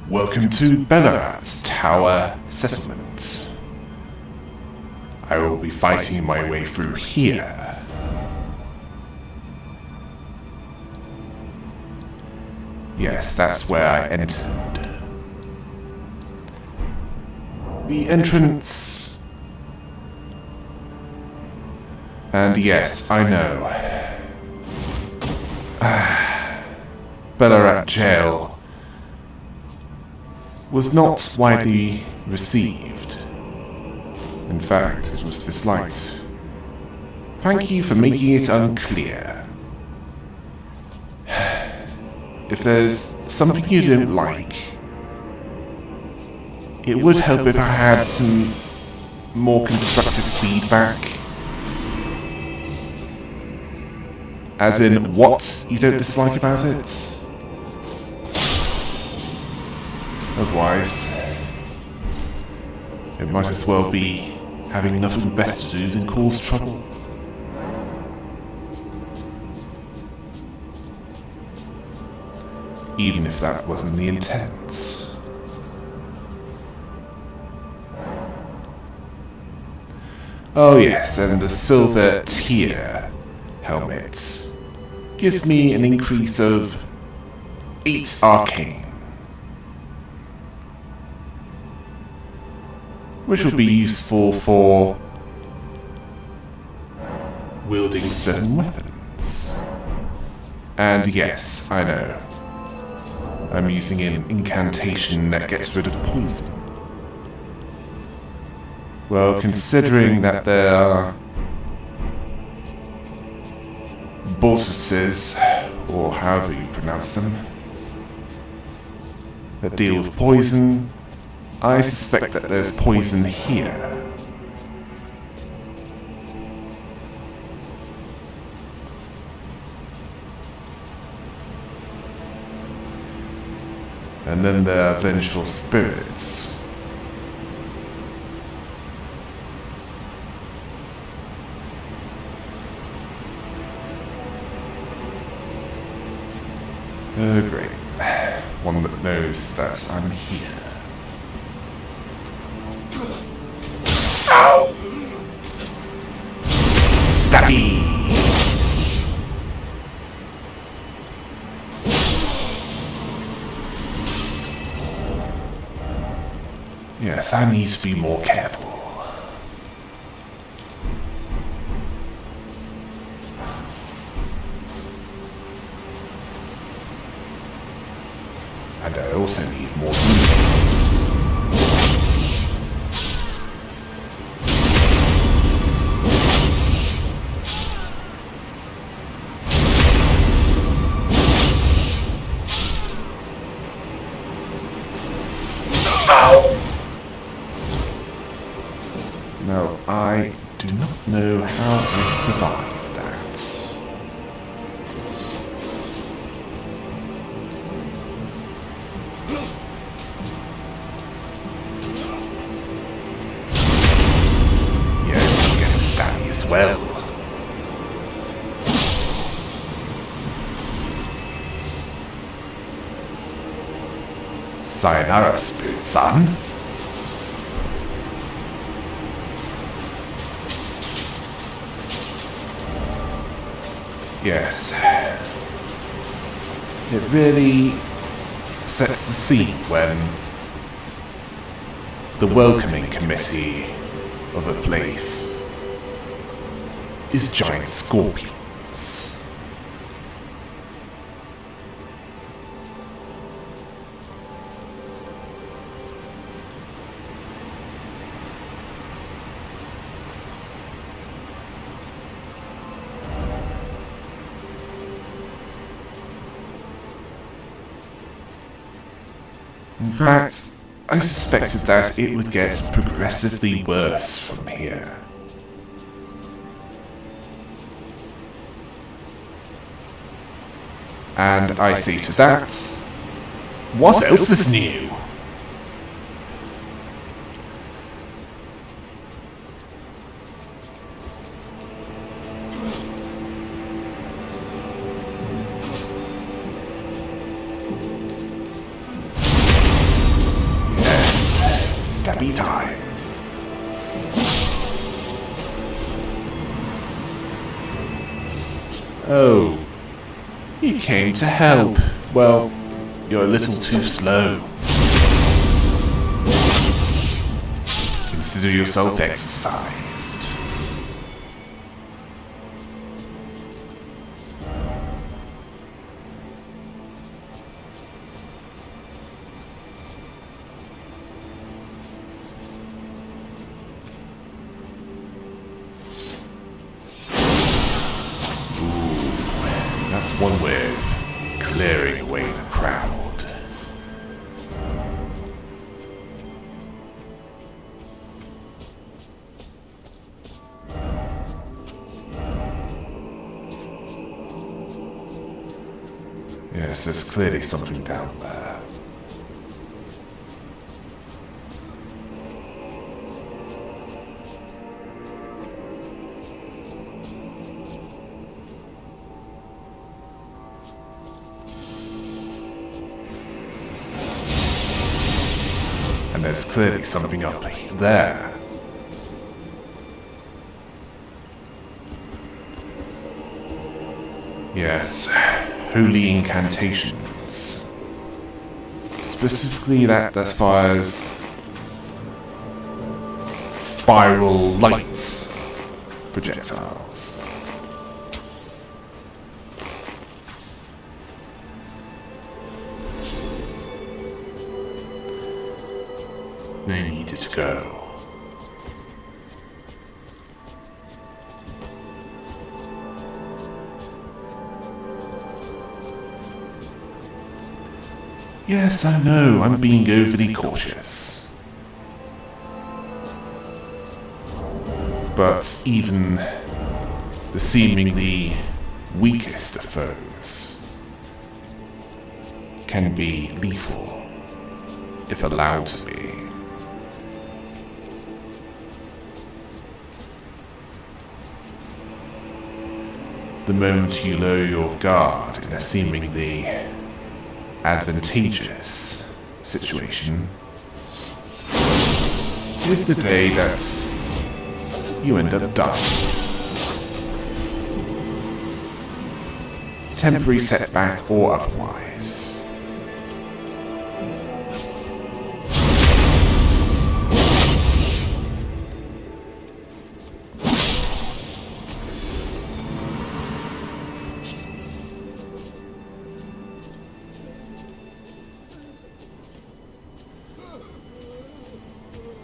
Welcome to Belurat Tower Settlement. I will be fighting my way through here. Yes, that's where I entered. The entrance. And yes, I know. Belurat Jail was not widely received. In fact, it was disliked. Thank you for making it unclear. If there's something you don't like, it would help if I had some more constructive feedback. As in, what you don't dislike about it? Otherwise, it might as well be having nothing better to do than cause trouble. Even if that wasn't the intent. Oh yes, and the silver tier helmet gives me an increase of 8 Arcane. Which will be useful for wielding certain weapons. And yes, I know. I'm using an incantation that gets rid of poison. Well, considering that there are vortices, or however you pronounce them, that deal with poison, I suspect that there's poison here. And then there are vengeful spirits. Oh great. One that knows that I'm here. Ow! Stabby! Yes, I need to be more careful. And I also need more defense. Now, I do not know how I survived that. Yes, you get a stabby as well. Sayonara, Spirit Son. Yes. It really sets the scene when the welcoming committee of a place is giant scorpions. In fact, I suspected that it would get progressively worse from here. And I say to that, what else is new? happy time. Oh, you came to help. Well, you're a little too slow. Consider yourself exercised. That's one way of clearing away the crowd. Yes, there's clearly something down there. And there's clearly something up there. Yes, holy incantations. Specifically that fires spiral light projectiles. They needed to go. Yes, I know, I'm being overly cautious. But even the seemingly weakest of foes can be lethal, if allowed to be. The moment you lower your guard in a seemingly advantageous situation is the day that you end up dying. Temporary setback or otherwise.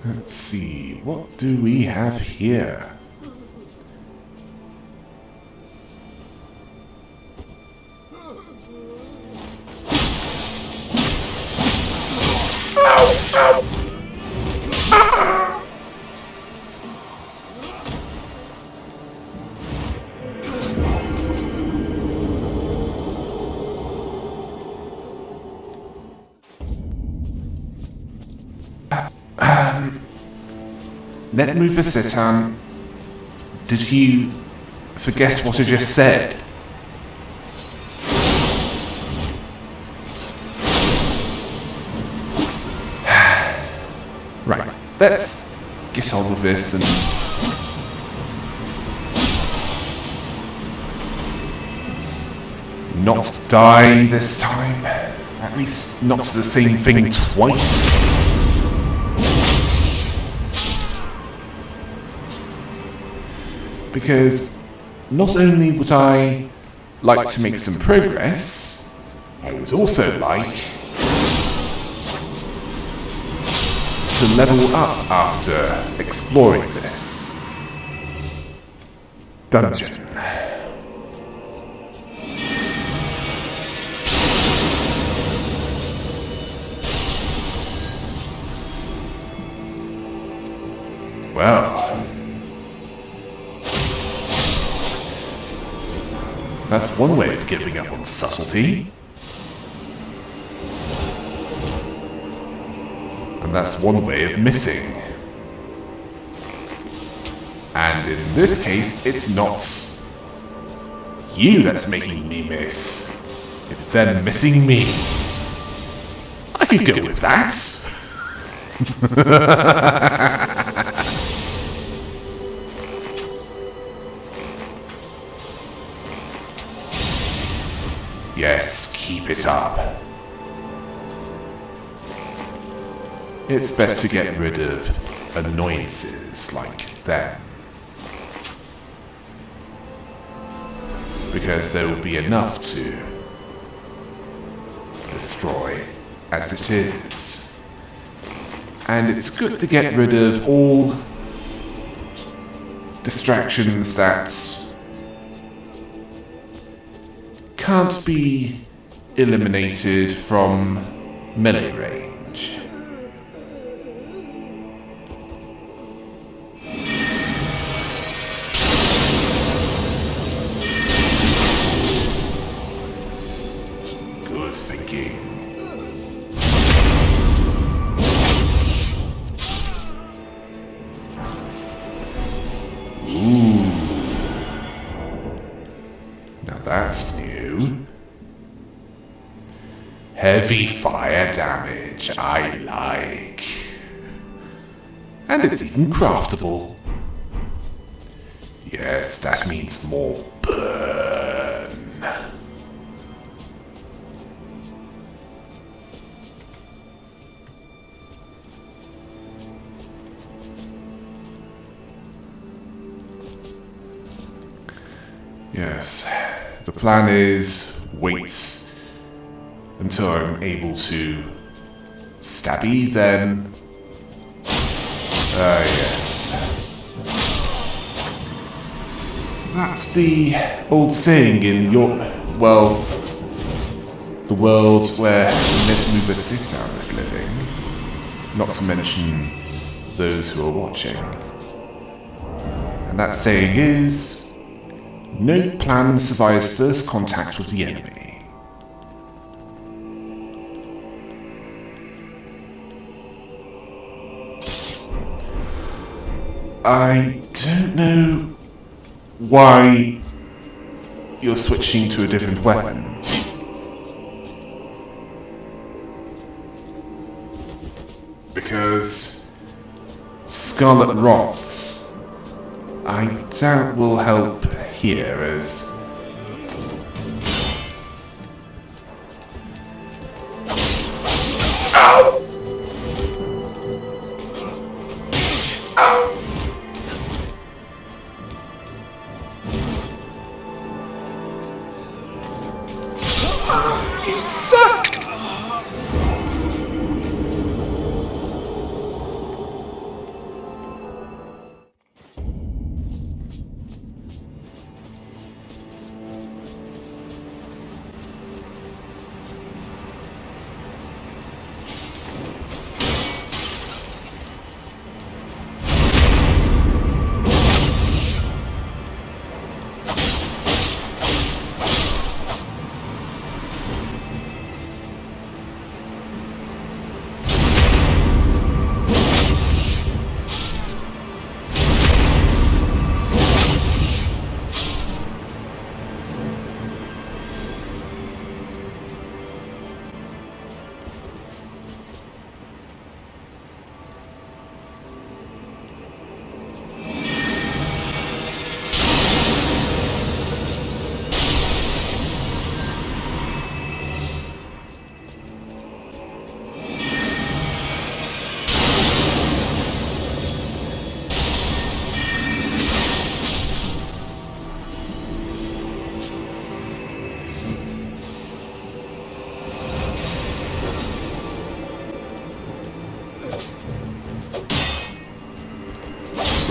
Let's see, what do we have here? Ow! Ow! Ah! NetMoverSitan, did you forget what I just said? Right, let's get on with this and... not die this time. At least not the same thing twice. Because not only would I like to make some progress, I would also like to level up after exploring this dungeon. Well, that's one way of giving up on subtlety. And that's one way of missing. And in this case, it's not you that's making me miss. It's them missing me. I could go with that. Yes, keep it up. It's best to get rid of annoyances like them. Because there will be enough to destroy as it is. And it's good to get rid of all distractions that can't be eliminated from melee range. Good thinking. Ooh. Now that's new. Heavy fire damage, I like. And it's even craftable. Yes, that means more burn. Yes, the plan is wait until I'm able to stabby, then... yes. That's the old saying in your... well... the world where NetMoverSitan is living. Not to mention those who are watching. And that saying is... no plan survives first contact with the enemy. I don't know why you're switching to a different weapon. Because Scarlet Rots, I doubt will help here as... Ow! Ow! You suck!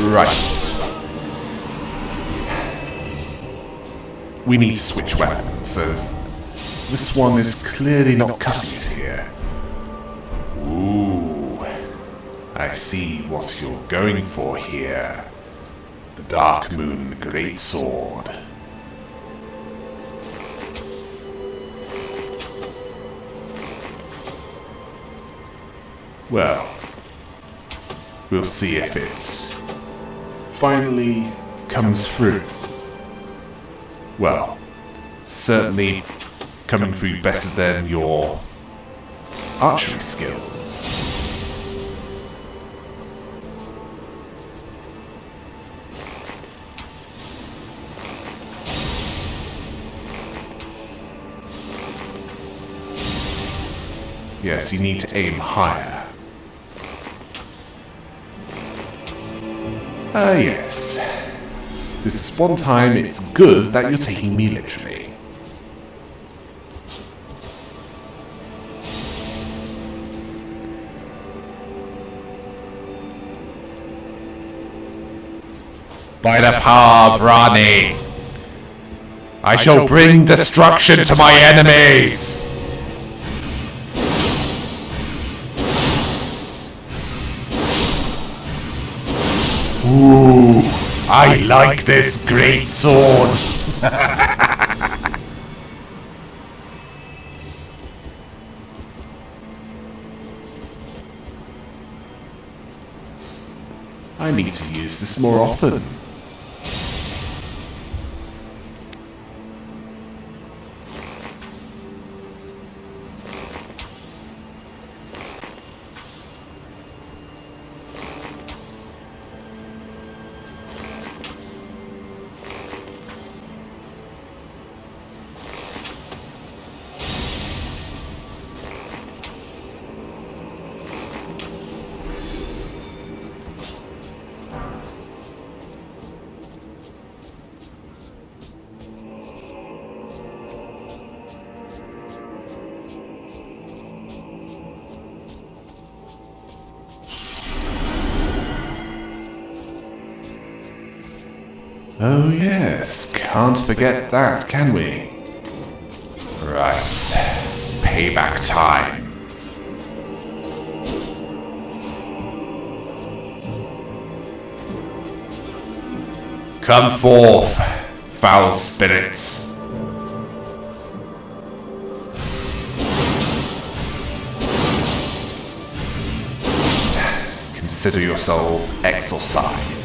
Right. We need to switch weapons, as this one is clearly not cutting it here. Ooh. I see what you're going for here. The Dark Moon Greatsword. Well, we'll see if it finally comes through. Well, certainly coming through better than your archery skills. Yes, you need to aim higher. Ah, yes. This is one time it's good that you're taking me literally. By the power of Ronin, I shall bring destruction to my enemies! Ooh, I like this great sword! I need to use this more often. Oh yes, can't forget that, can we? Right, payback time. Come forth, foul spirits. Consider yourself exorcised.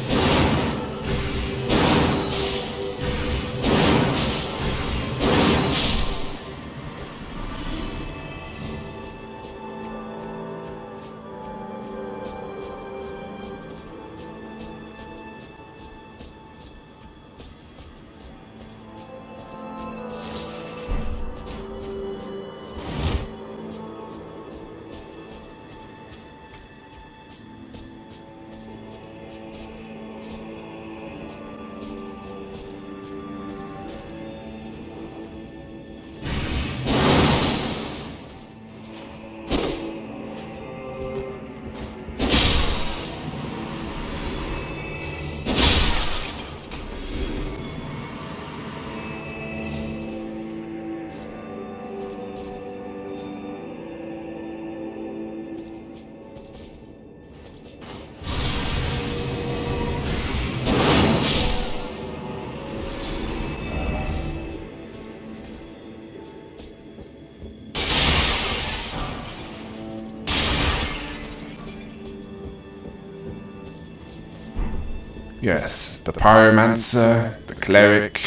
Yes, the pyromancer, the cleric,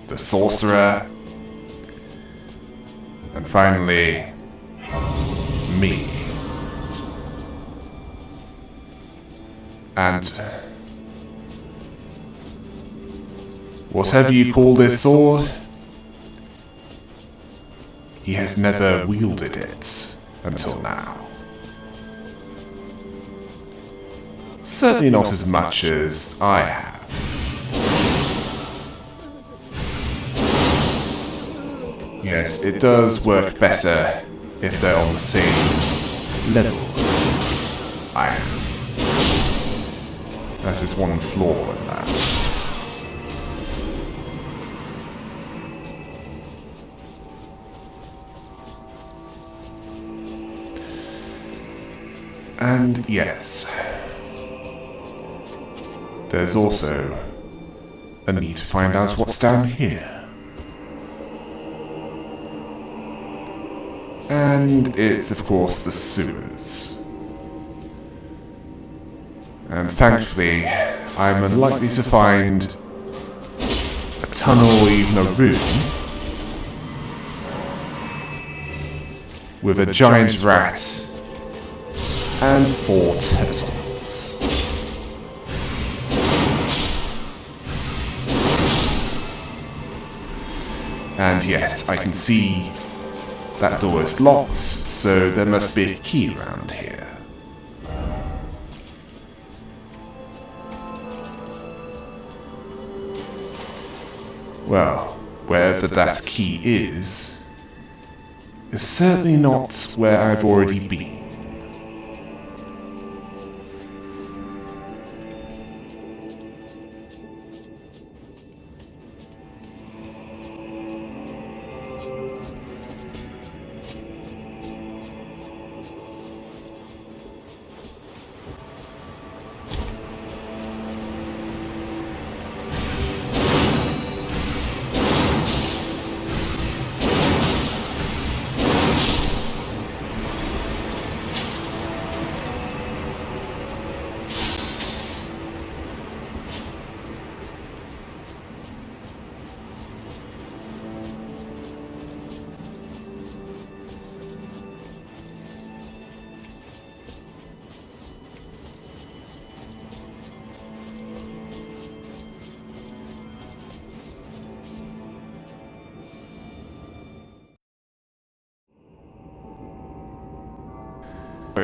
the sorcerer, and finally, me. And whatever you call this sword, he has never wielded it until now. Certainly not as much as I have. Yes, it does work better if they're on the same level as I am. That is one flaw in that. And yes, there's also a need to find out what's down here. And it's of course the sewers. And thankfully, I'm unlikely to find a tunnel or even a room with a giant rat and 4 turtles. And yes, I can see That door is locked, so there must be a key around here. Well, wherever that key is certainly not where I've already been.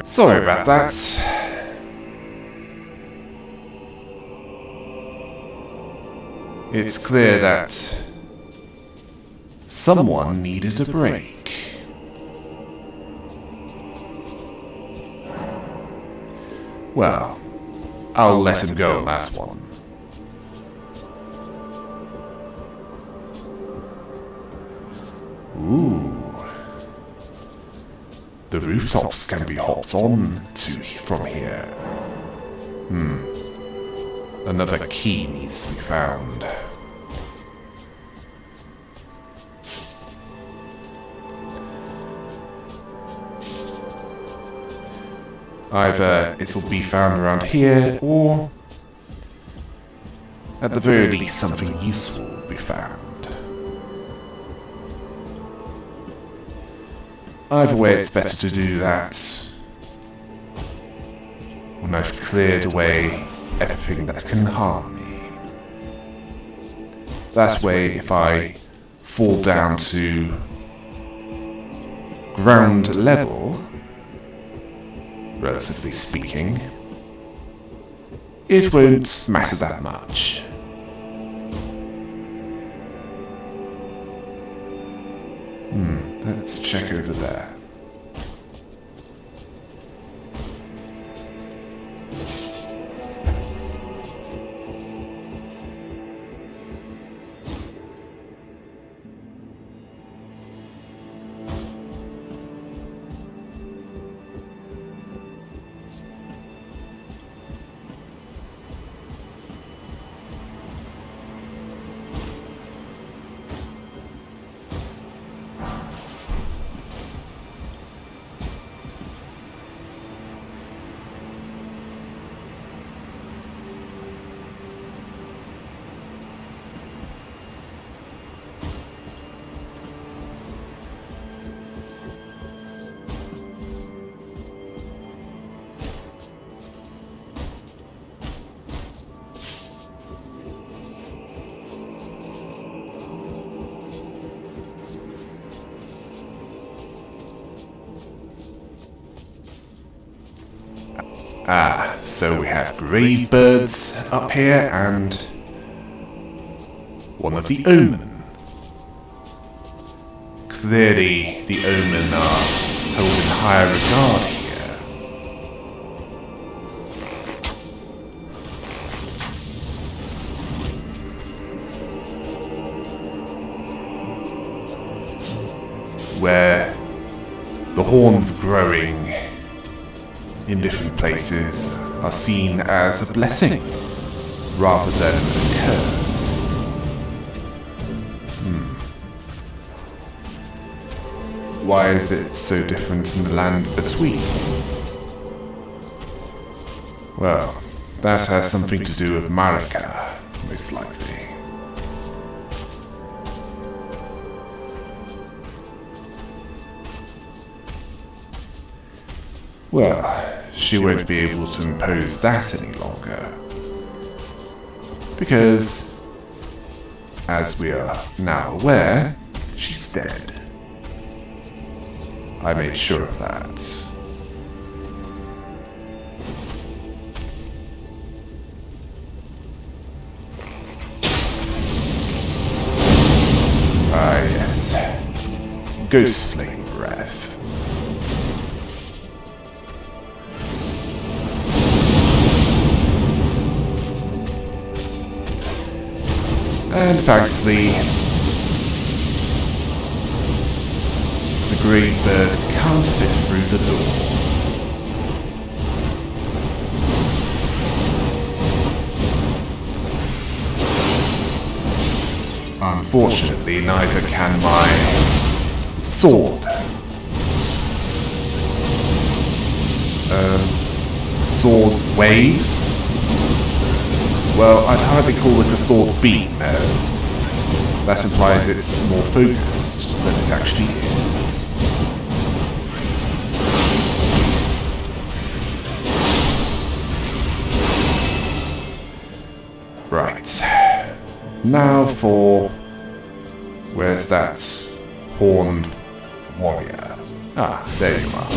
Sorry about that. It's clear that someone needed a break. Well, I'll let him go on that one. Ooh. The rooftops can be hopped on to from here. Another key needs to be found. Either it'll be found around here, or at the very least something useful will be found. Either way, it's better to do that when I've cleared away everything that can harm me. That way, if I fall down to ground level, relatively speaking, it won't matter that much. Let's check over there. So we have grave birds up here and one of the omen. Clearly the omen are held in higher regard here. Where the horns growing in different places are seen as a blessing rather than a curse. Why is it so different in the land between? Well, that has something to do with Marika, most likely. Well, she won't be able to impose that any longer. Because, as we are now aware, she's dead. I made sure of that. Ah, yes. Ghost flame breath. And thankfully, the great bird can't fit through the door. Unfortunately, neither can my sword. Sword waves? Well, I'd hardly call this a sword beam, as that implies it's more focused than it actually is. Right. Now for... where's that horned warrior? Ah, there you are.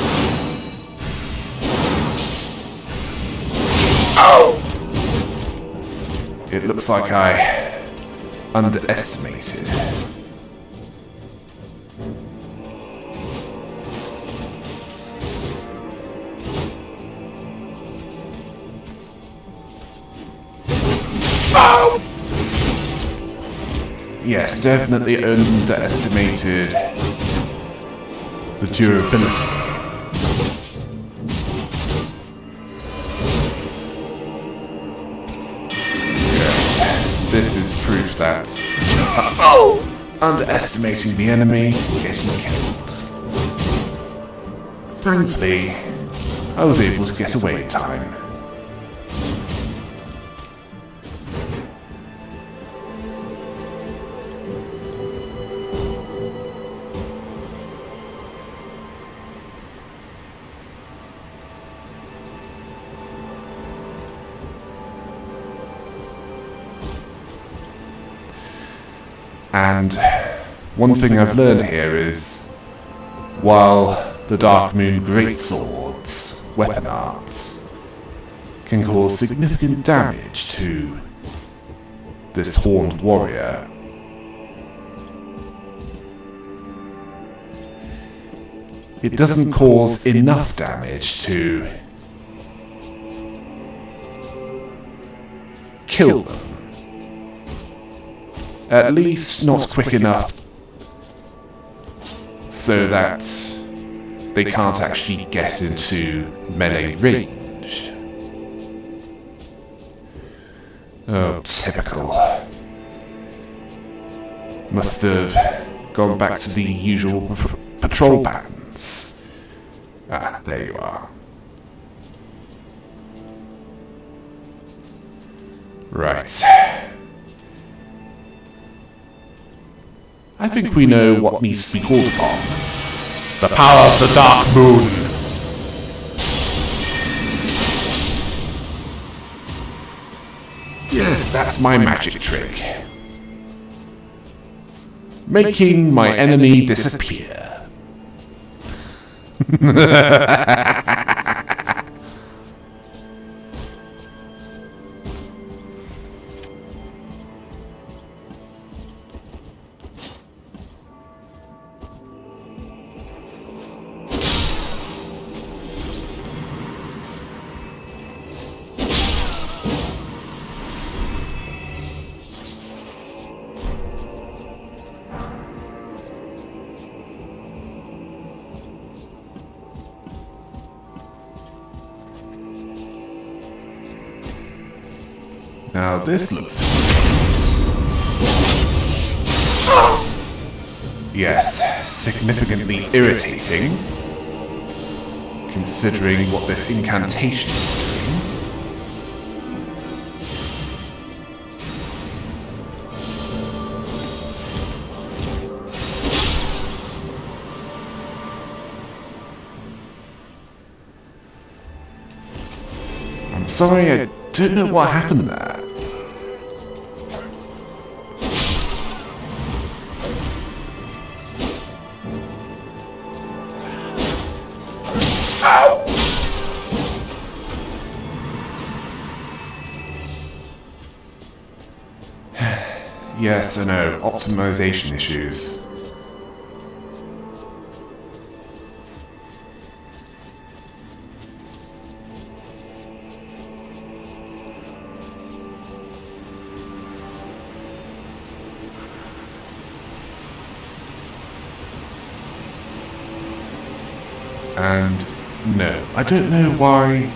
Oh! It looks like I underestimated. Oh! Yes, definitely underestimated the durability. This is proof that underestimating the enemy will get you killed. Thankfully, I was able to get away in time. And one thing I've learned here is, while the Dark Moon Greatsword's weapon arts can cause significant damage to this horned warrior, it doesn't cause enough damage to kill them. At least not quick enough so that they can't actually get into melee range. Oh, typical. Must have gone back to the usual patrol patterns. Ah, there you are. Right. I think we know what needs to be called upon. The power of the Dark Moon! Yes, that's my magic trick. Making my enemy disappear. Now this looks yes, significantly irritating, considering what this incantation is doing. I'm sorry, I don't know what happened there. Yes, I know. Optimization issues. And no, I don't know why.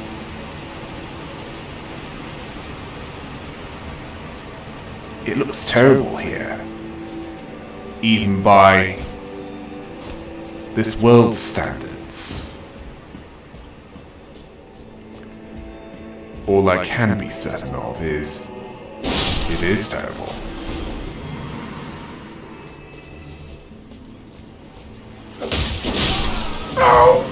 It looks terrible here. Even by this world's standards. All I can be certain of is it is terrible. No!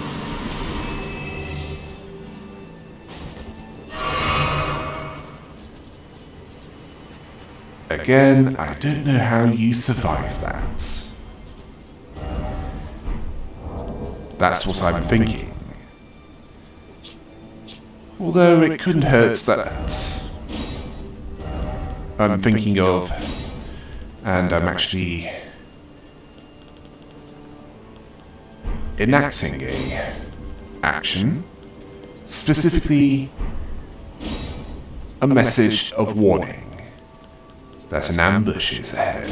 Again, I don't know how you survive that. That's what I'm thinking. Although it couldn't hurt that I'm thinking of, and I'm actually enacting a action, specifically a message of warning that an ambush is ahead.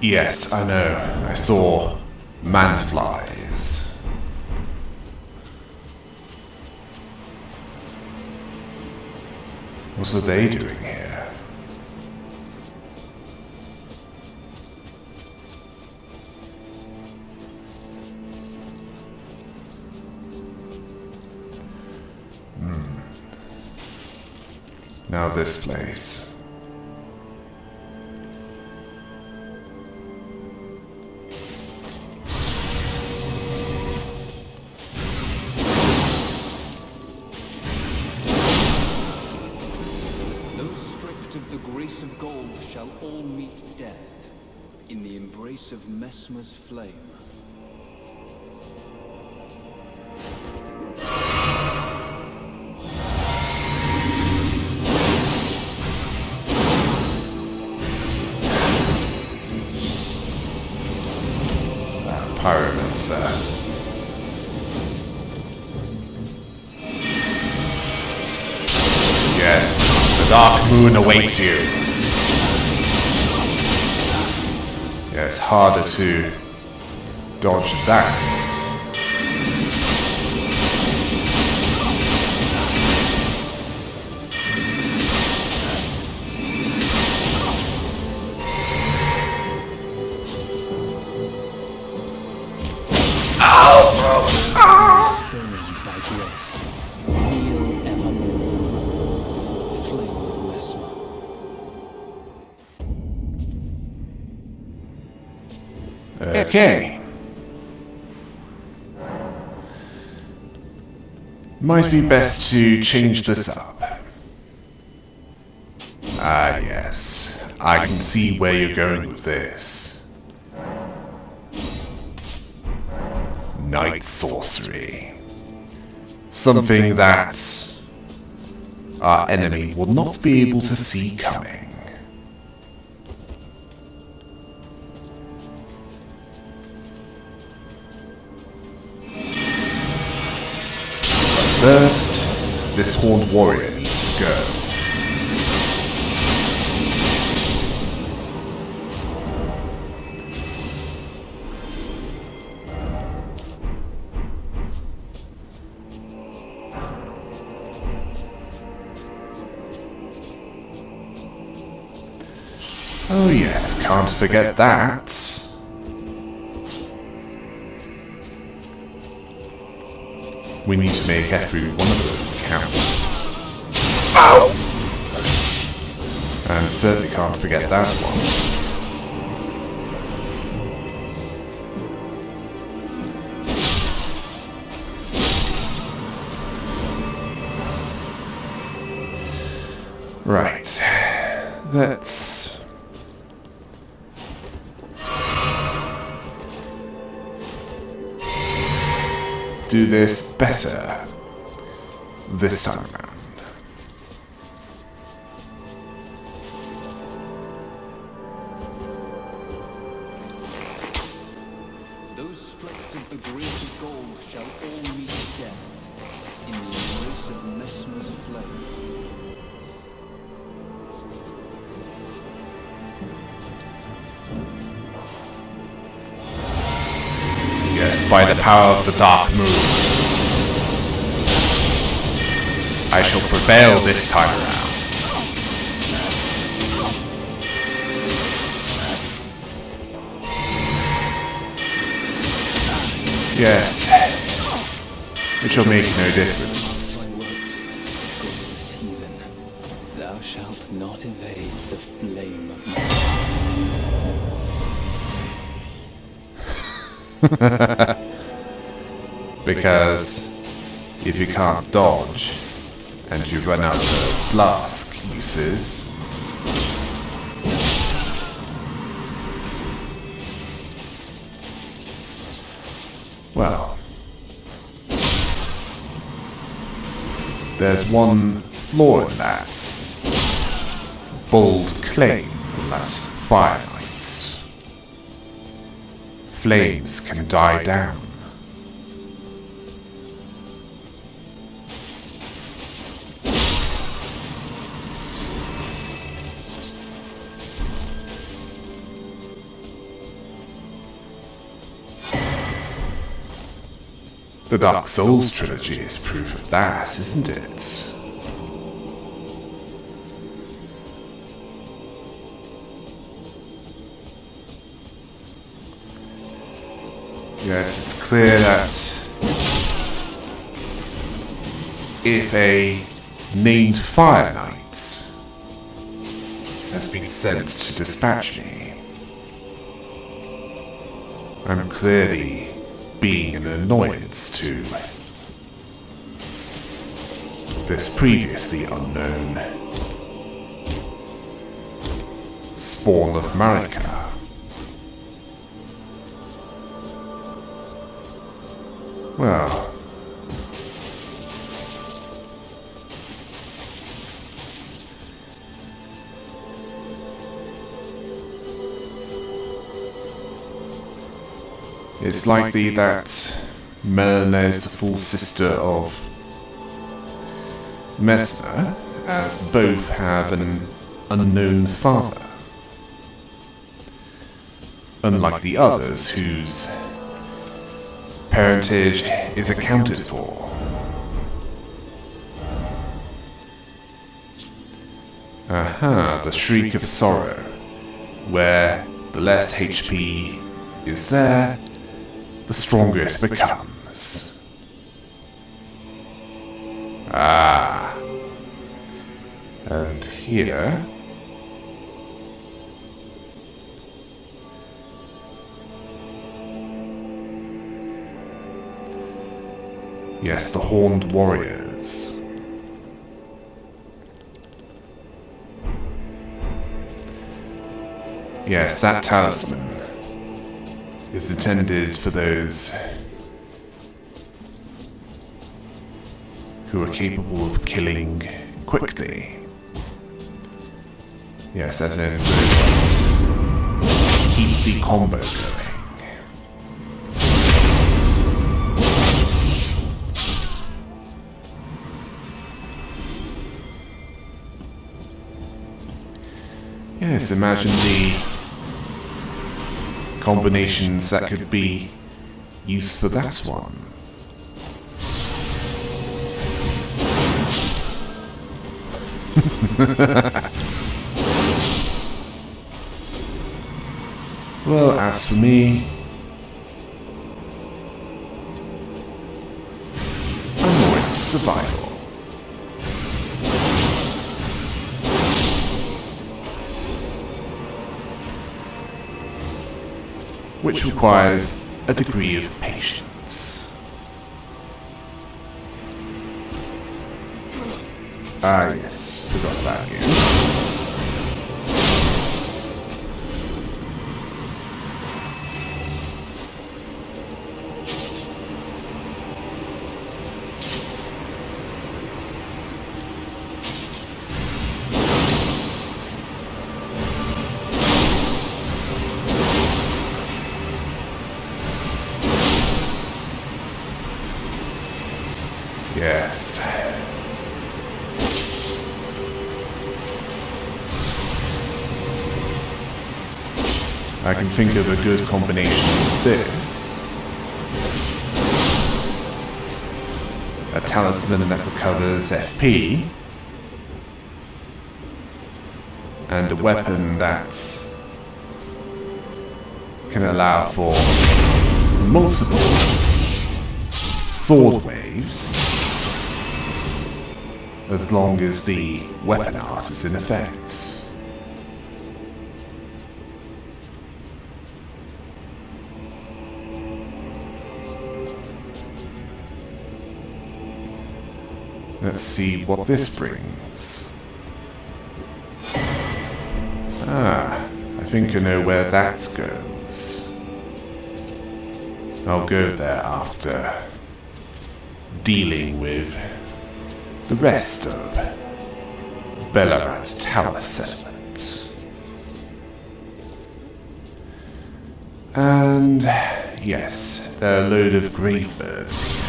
Yes, I know. I saw man-flies. What are they doing here? Now this place. Of Messmer's flame. Pyromancer. Yes, the dark moon awaits you. It's harder to dodge that. grace. Kneel evermore before the flame of Mesmer. Okay. Might be best to change this up. Ah, yes. I can see where you're going with this. Night sorcery. Something that our enemy will not be able to see coming. First, this horned warrior needs to go. Oh yes, can't forget that. We need to make every one of them count. Ow! And certainly can't forget that one. Right. Let's... do this better this time around. Those stripped of the grace of gold shall all meet death in the embrace of Mesmer's flame. Yes, by the power of the Dark Moon. I shall prevail this time around. Yes, it shall make no difference. Thy work, gracious heathen, thou shalt not evade the flame of Mesmer. Because if you can't dodge, and you run out of flask uses, well, there's one flaw in that bold claim from that Fire Knight. Flames can die down. The Dark Souls trilogy is proof of that, isn't it? Yes, it's clear that if a named Fire Knight has been sent to dispatch me, I'm clearly being an annoyance to this previously unknown spawn of Marika. Well, it's likely that Melina is the full sister of Mesmer, as both have an unknown father. Unlike the others whose parentage is accounted for. Aha, the Shriek of Sorrow, where the less HP is there, the stronger it becomes. Ah. And here... Yes, the Horned Warriors. Yes, that talisman is intended for those who are capable of killing quickly. Yes, as in keep the combo going. Yes, imagine the combinations that could be used for that one. Well, as for me, I'm more into survival. Which requires a degree of patience. Ah yes, forgot about you. Yes. I can think of a good combination of this. A talisman that recovers FP. And a weapon that can allow for multiple sword waves. As long as the weapon art is in effect. Let's see what this brings. Ah, I think I know where that goes. I'll go there after dealing with the rest of Belurat Tower settlement. And yes, there are a load of grave birds